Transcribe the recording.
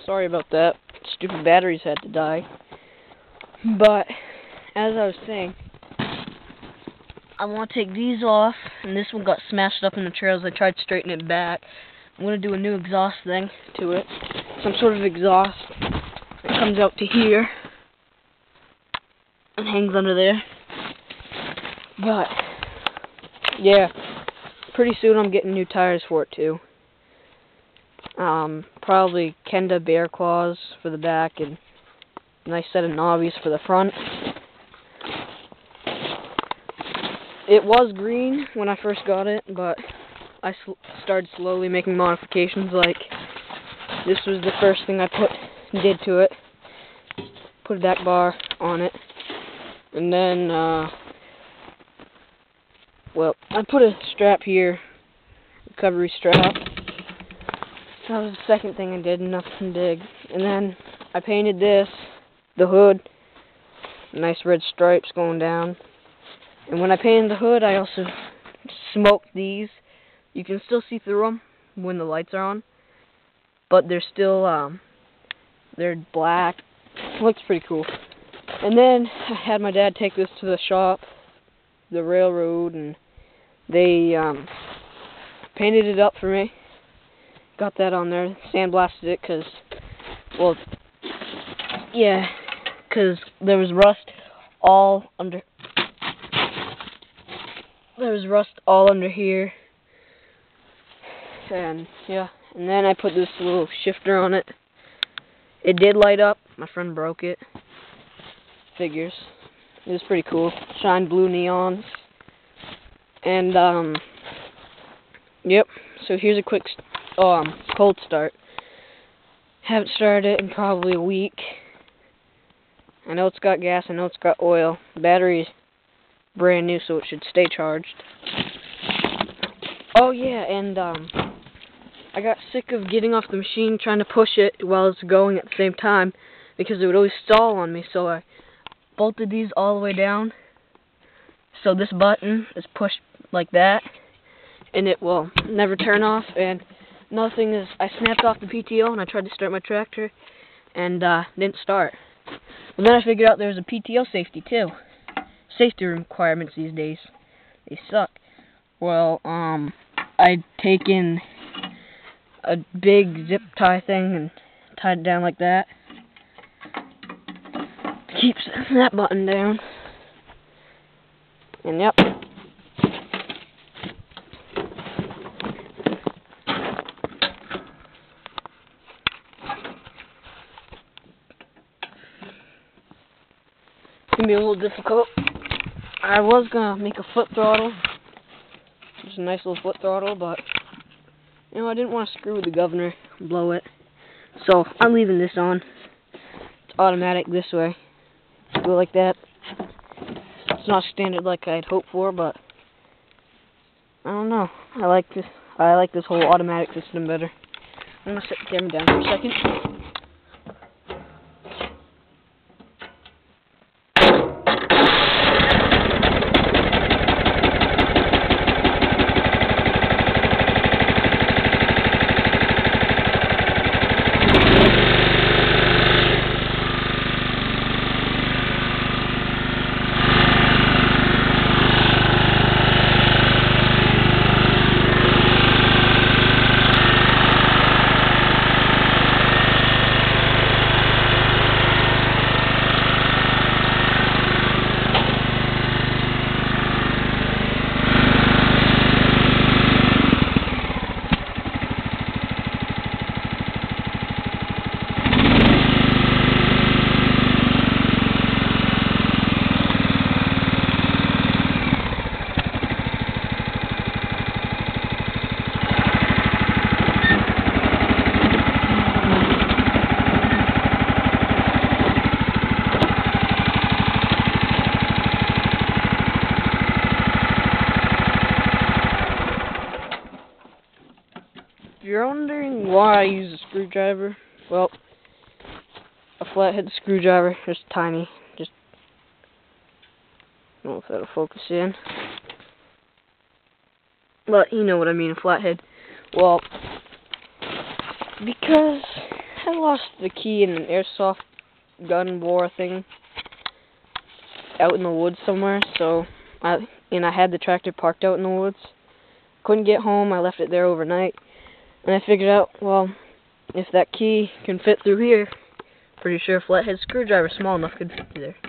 sorry about that. Stupid batteries had to die. But, as I was saying, I want to take these off, and this one got smashed up in the trails. I tried to straighten it back. I'm going to do a new exhaust thing to it. Some sort of exhaust that comes out to here and hangs under there. But, yeah, pretty soon I'm getting new tires for it too. Probably Kenda Bear Claws for the back and a nice set of knobbies for the front. It was green when I first got it, but I started slowly making modifications. Like, this was the first thing I did to it. Put a deck bar on it, and then well, I put a strap here, recovery strap. That was the second thing I did, nothing big. And then I painted this, the hood, nice red stripes going down. And when I painted the hood, I also smoked these. You can still see through them when the lights are on, but they're still, they're black. Looks pretty cool. And then I had my dad take this to the shop, the railroad, and they painted it up for me. Got that on there, sandblasted it, because, well, yeah, because there was rust all under here, and yeah, and then I put this little shifter on it. It did light up. My friend broke it. Figures. It was pretty cool. Shine blue neons, and yep. So here's a quick cold start. Haven't started it in probably a week. I know it's got gas, I know it's got oil. The battery's brand new, so it should stay charged. Oh yeah, and I got sick of getting off the machine trying to push it while it's going at the same time, because it would always stall on me, so I bolted these all the way down. So this button is pushed like that, and it will never turn off. And another thing is, I snapped off the PTO and I tried to start my tractor, and didn't start. But then I figured out there was a PTO safety too. Safety requirements these days, they suck. Well, I'd taken a big zip tie thing and tied it down like that. Keeps that button down. And yep. It's gonna be a little difficult. I was gonna make a foot throttle. Just a nice little foot throttle, but you know, I didn't want to screw with the governor and blow it. So I'm leaving this on. It's automatic this way. Go like that. It's not standard like I'd hoped for, but I don't know. I like this whole automatic system better. I'm gonna set the camera down for a second. If you're wondering why I use a screwdriver, well, a flathead screwdriver, just tiny, just, I don't know if that'll focus in, but you know what I mean, a flathead. Well, because, I lost the key in an airsoft gun war thing out in the woods somewhere, so I had the tractor parked out in the woods. Couldn't get home, I left it there overnight, and I figured out, well, if that key can fit through here, pretty sure a flathead screwdriver small enough could fit through there.